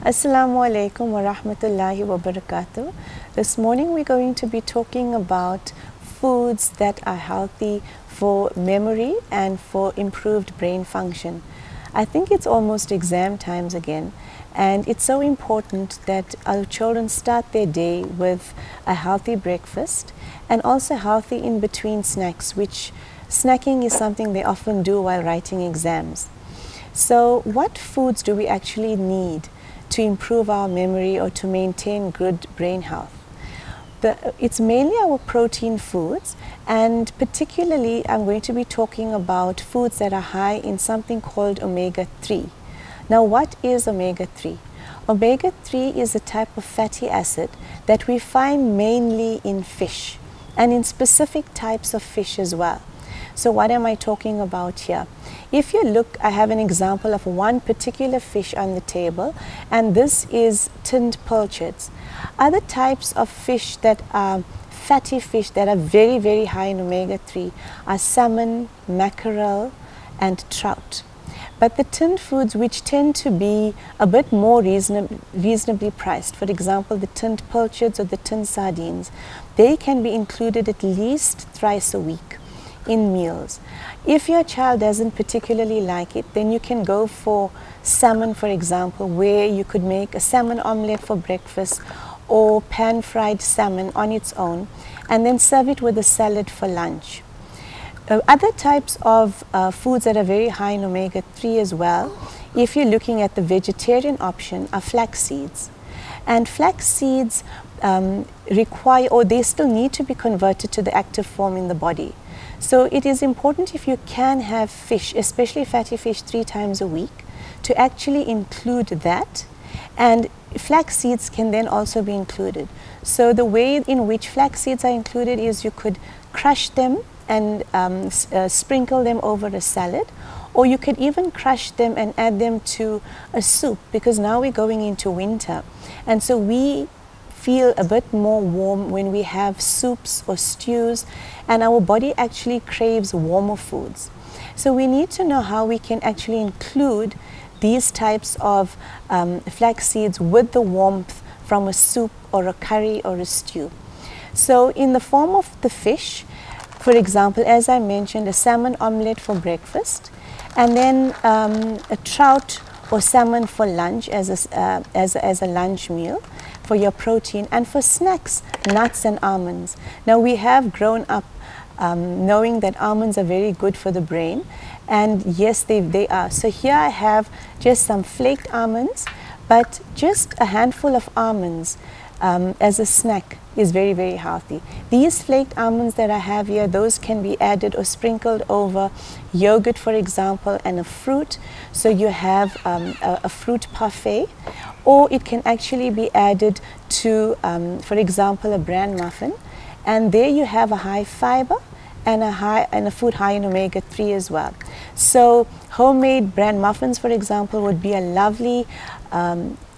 Assalamu alaikum wa rahmatullahi wa barakatuh. This morning we're going to be talking about foods that are healthy for memory and for improved brain function. I think it's almost exam times again, and it's so important that our children start their day with a healthy breakfast and also healthy in between snacks, which snacking is something they often do while writing exams. So what foods do we actually need to improve our memory or to maintain good brain health? It's mainly our protein foods, and particularly I'm going to be talking about foods that are high in something called omega-3. Now, what is omega-3? Omega-3 is a type of fatty acid that we find mainly in fish and in specific types of fish as well. So what am I talking about here? If you look, I have an example of one particular fish on the table, and this is tinned pilchards. Other types of fish that are fatty fish that are very, very high in omega-3 are salmon, mackerel, and trout. But the tinned foods, which tend to be a bit more reasonably priced, for example, the tinned pilchards or the tinned sardines, they can be included at least thrice a week in meals. If your child doesn't particularly like it, then you can go for salmon, for example, where you could make a salmon omelette for breakfast or pan-fried salmon on its own, and then serve it with a salad for lunch. Other types of foods that are very high in omega-3 as well, if you're looking at the vegetarian option, are flax seeds. And flax seeds require, or they still need to be converted to the active form in the body. So it is important, if you can have fish, especially fatty fish, 3 times a week, to actually include that. And flax seeds can then also be included. So the way in which flax seeds are included is you could crush them and sprinkle them over a salad, or you could even crush them and add them to a soup, because now we're going into winter, and so we feel a bit more warm when we have soups or stews, and our body actually craves warmer foods. So we need to know how we can actually include these types of flax seeds with the warmth from a soup or a curry or a stew. So in the form of the fish, for example, as I mentioned, a salmon omelette for breakfast, and then a trout or salmon for lunch as a lunch meal for your protein, and for snacks, nuts and almonds. Now, we have grown up knowing that almonds are very good for the brain, and yes, they are. So here I have just some flaked almonds, but just a handful of almonds as a snack is very, very healthy. These flaked almonds that I have here, those can be added or sprinkled over yogurt, for example, and a fruit. So you have a fruit parfait, or it can actually be added to, for example, a bran muffin. And there you have a high fiber and a food high in omega-3 as well. So homemade bran muffins, for example, would be a lovely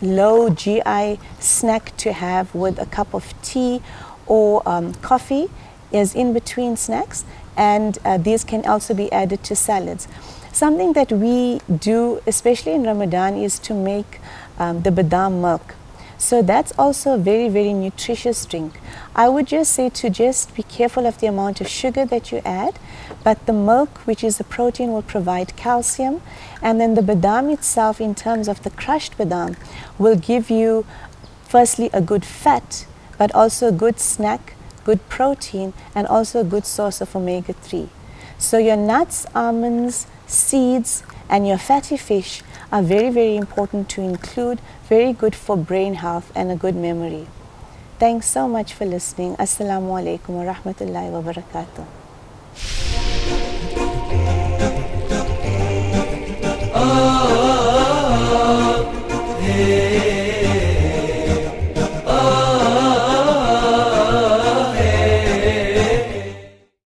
low GI snack to have with a cup of tea or coffee as in between snacks, and these can also be added to salads. Something that we do, especially in Ramadan, is to make the badam milk. So that's also a very, very nutritious drink. I would just say to just be careful of the amount of sugar that you add, but the milk, which is the protein, will provide calcium, and then the badam itself, in terms of the crushed badam, will give you firstly a good fat, but also a good snack, good protein, and also a good source of omega-3. So your nuts, almonds, seeds, and your fatty fish are very, very important to include, very good for brain health and a good memory. Thanks so much for listening. Assalamu alaikum wa rahmatullahi wa barakatuh.